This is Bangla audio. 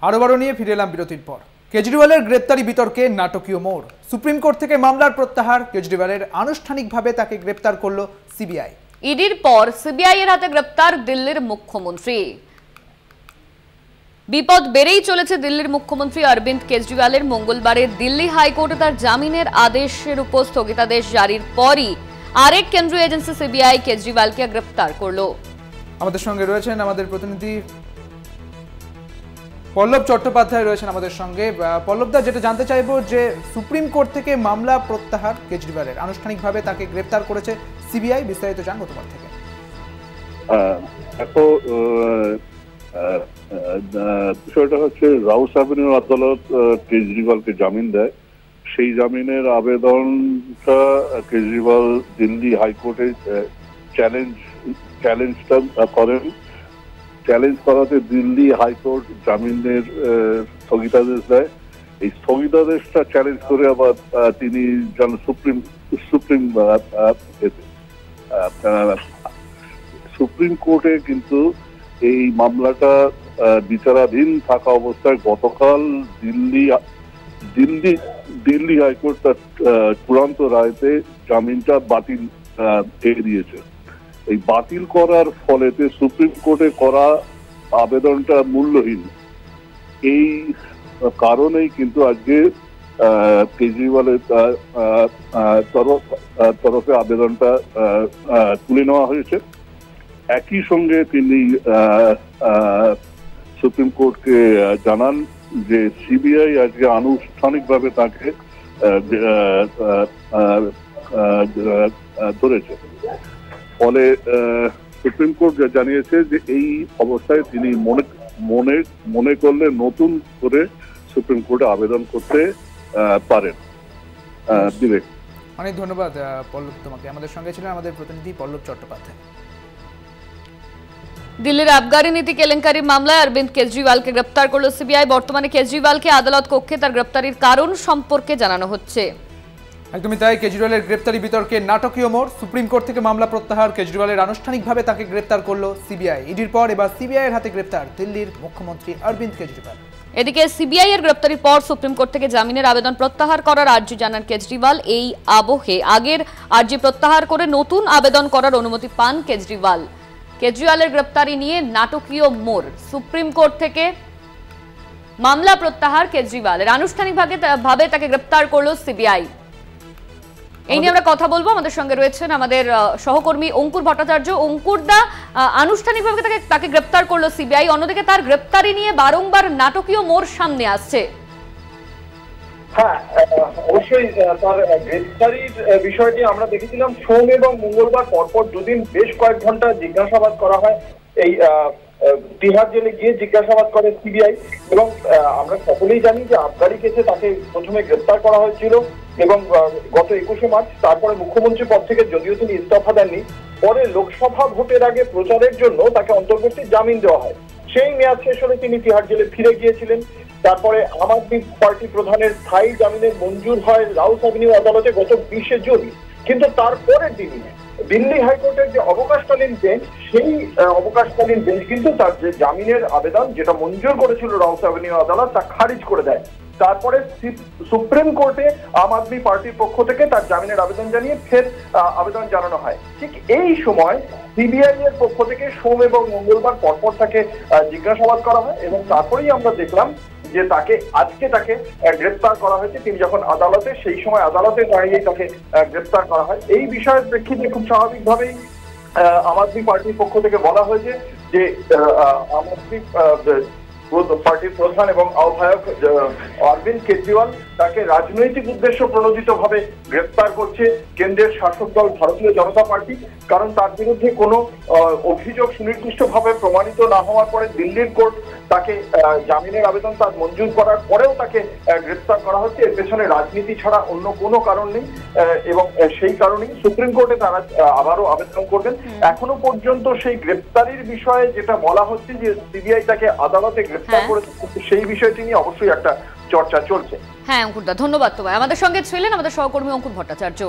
আরো বড় নিয়ে ফিরে এলাম বিরতির পর। কেজরিওয়ালের গ্রেপ্তারি বিতর্কে নাটকীয় মোড়। সুপ্রিম কোর্ট থেকে মামলার প্রত্যাহার, কেজরিওয়ালের আনুষ্ঠানিকভাবে তাকে গ্রেপ্তার করল সিবিআই। ইডির পর সিবিআই এর হাতে গ্রেপ্তার দিল্লির মুখ্যমন্ত্রী। বিপদ বেড়েই চলেছে দিল্লির মুখ্যমন্ত্রী অরবিন্দ কেজরিওয়ালের। মঙ্গলবারে দিল্লি হাইকোর্টে তার জামিনের আদেশের উপর স্থগিতাদেশ জারির পরই আরেক কেন্দ্রীয় এজেন্সি সিবিআই কেজরিওয়ালকে গ্রেপ্তার করলো। আমাদের সঙ্গে রয়েছেন আমাদের প্রতিনিধি পল্লব চট্টোপাধ্যায় রয়েছেন আমাদের সঙ্গে। পল্লবদা, যেটা জানতে চাইবো যে সুপ্রিম কোর্ট থেকে মামলা প্রত্যাহার, কেজরিওয়ালের আনুষ্ঠানিকভাবে তাকে গ্রেপ্তার করেছে সিবিআই, বিস্তারিত জানবো তোমার থেকে। বিষয়টা হচ্ছে রাউস অ্যাভিনিউ আদালত কেজরিওয়ালকে জামিন দেয়। সেই জামিনের আবেদনটা কেজরিওয়াল দিল্লি হাইকোর্টে চ্যালেঞ্জটা করেন। চ্যালেঞ্জ করাতে দিল্লি হাইকোর্ট জামিনের স্থগিতাদেশ দেয়। এই স্থগিতাদেশটা চ্যালেঞ্জ করে আবার তিনি সুপ্রিম কোর্টে কিন্তু এই মামলাটা বিচারাধীন থাকা অবস্থায় গতকাল দিল্লি হাইকোর্ট তার চূড়ান্ত রায়তে জামিনটা বাতিল দিয়ে দিয়েছে। এই বাতিল করার ফলেতে সুপ্রিম কোর্টে করা আবেদনটা মূল্যহীন। এই কারণেই কিন্তু আজকে কেজরিওয়ালের তরফে আবেদনটা তুলে নেওয়া হয়েছে। একই সঙ্গে তিনি সুপ্রিম কোর্টকে জানান যে সিবিআই আজকে আনুষ্ঠানিকভাবে তাকে ধরেছে। ফলে সুপ্রিম কোর্ট জানিয়েছে যে এই অবস্থায় তিনি মনে করলে নতুন করে সুপ্রিম কোর্টে আবেদন করতে পারেন। বিবেক, অনেক ধন্যবাদ পল্লব তোমাকে। আমাদের সঙ্গে ছিলেন আমাদের প্রতিনিধি পল্লব চট্টোপাধ্যায়। দিল্লির আবগারি নীতি কেলেঙ্কারি মামলায় অরবিন্দ কেজরিওয়ালকে গ্রেপ্তার করল সিবিআই। বর্তমানে কেজরিওয়ালকে আদালত কক্ষে তার গ্রেপ্তারির কারণ সম্পর্কে জানানো হচ্ছে। একদমই তাই, কেজরিওয়ালের গ্রেপ্তারি বিতর্কে নাটকীয় মোড়। সুপ্রিম কোর্ট থেকে মামলা প্রত্যাহার, কেজরিওয়ালের আনুষ্ঠানিকভাবে তাকে গ্রেপ্তার করলো সিবিআই। ইডির পর এবার সিবিআই এর হাতে গ্রেপ্তার দিল্লির মুখ্যমন্ত্রী অরবিন্দ কেজরিওয়াল। এদিকে সিবিআই এর গ্রেপ্তারির পর সুপ্রিম কোর্ট থেকে জামিনের আবেদন প্রত্যাহার করার আর্জি জানান কেজরিওয়াল। এই আবহে আগের আর্জি প্রত্যাহার করে নতুন আবেদন করার অনুমতি পান কেজরিওয়াল। কেজরিওয়ালের গ্রেপ্তারি নিয়ে নাটকীয় মোড়। সুপ্রিম কোর্ট থেকে মামলা প্রত্যাহার, কেজরিওয়ালের আনুষ্ঠানিকভাবে তাকে গ্রেপ্তার করলো সিবিআই। এই নিয়ে আমরা কথা বলবো। আমাদের সঙ্গে রয়েছেন আমাদের সহকর্মী অঙ্কুর ভট্টাচার্য। অঙ্কুরদা, আনুষ্ঠানিকভাবে তাকে গ্রেপ্তার করলো সিবিআই, অন্যদিকে তার গ্রেপ্তারি নিয়ে বারংবার নাটকীয় মোড় সামনে আসছে। হ্যাঁ, অবশ্যই তার গ্রেপ্তারির বিষয়টি আমরা দেখেছিলাম সোম এবং মঙ্গলবার পরপর দুদিন বেশ কয়েক ঘন্টা জিজ্ঞাসাবাদ করা হয়। এই তিহার জেলে গিয়ে জিজ্ঞাসাবাদ করে সিবিআই। এবং আমরা সকলেই জানি যে আবগারি কেসে তাকে প্রথমে গ্রেপ্তার করা হয়েছিল এবং গত 21শে মার্চ তারপরে মুখ্যমন্ত্রী পদ থেকে যদিও তিনি ইস্তফা দেননি, পরে লোকসভা ভোটের আগে প্রচারের জন্য তাকে অন্তর্বর্তী জামিন দেওয়া হয়। সেই মেয়াদ শেষ হলে তিনি তিহার জেলে ফিরে গিয়েছিলেন। তারপরে আম আদমি পার্টি প্রধানের স্থায়ী জামিনের মঞ্জুর হয় রাউস অ্যাভিনিউ আদালতে গত 20শে জুন। কিন্তু তারপরের দিনই দিল্লি হাইকোর্টের যে অবকাশকালীন বেঞ্চ, সেই অবকাশকালীন বেঞ্চ কিন্তু তার যে জামিনের আবেদন যেটা মঞ্জুর করেছিল রাউস অ্যাভিনিউ আদালত, তা খারিজ করে দেয়। তারপরে সুপ্রিম কোর্টে আম আদমি পার্টির পক্ষ থেকে তার জামিনের আবেদন জানিয়ে ফের আবেদন জানানো হয়। ঠিক এই সময় সিবিআই এর পক্ষ থেকে সোম এবং মঙ্গলবার পরপর তাকে জিজ্ঞাসাবাদ করা হয় এবং তারপরেই আমরা দেখলাম যে আজকে তাকে গ্রেপ্তার করা হয়েছে। তিনি যখন আদালতে, সেই সময় আদালতে দাঁড়িয়েই তাকে গ্রেপ্তার করা হয়। এই বিষয়ের প্রেক্ষিতে খুব স্বাভাবিকভাবেই আম আদমি পার্টির পক্ষ থেকে বলা হয়েছে যে আম আদমি পার্টির প্রধান এবং আহ্বায়ক অরবিন্দ কেজরিওয়াল তাকে রাজনৈতিক উদ্দেশ্য প্রণোদিত ভাবে গ্রেপ্তার করছে কেন্দ্রের শাসক দল ভারতীয় জনতা পার্টি। কারণ তার বিরুদ্ধে কোনো অভিযোগ সুনির্দিষ্টভাবে প্রমাণিত না হওয়ার পরে দিল্লির কোর্ট তাকে জামিনের আবেদন তার মঞ্জুর করার পরেও তাকে গ্রেপ্তার করা হচ্ছে। এর পেছনে রাজনীতি ছাড়া অন্য কোনো কারণ নেই এবং সেই কারণেই সুপ্রিম কোর্টে তারা আবারও আবেদন করবেন। এখনো পর্যন্ত সেই গ্রেপ্তারির বিষয়ে যেটা বলা হচ্ছে যে সিবিআই তাকে আদালতে গ্রেপ্তার করেছে, সেই বিষয়টি নিয়ে অবশ্যই একটা চর্চা চলছে। হ্যাঁ অঙ্কুরদা, ধন্যবাদ তোমায়। আমাদের সঙ্গে ছিলেন আমাদের সহকর্মী অঙ্কুর ভট্টাচার্য।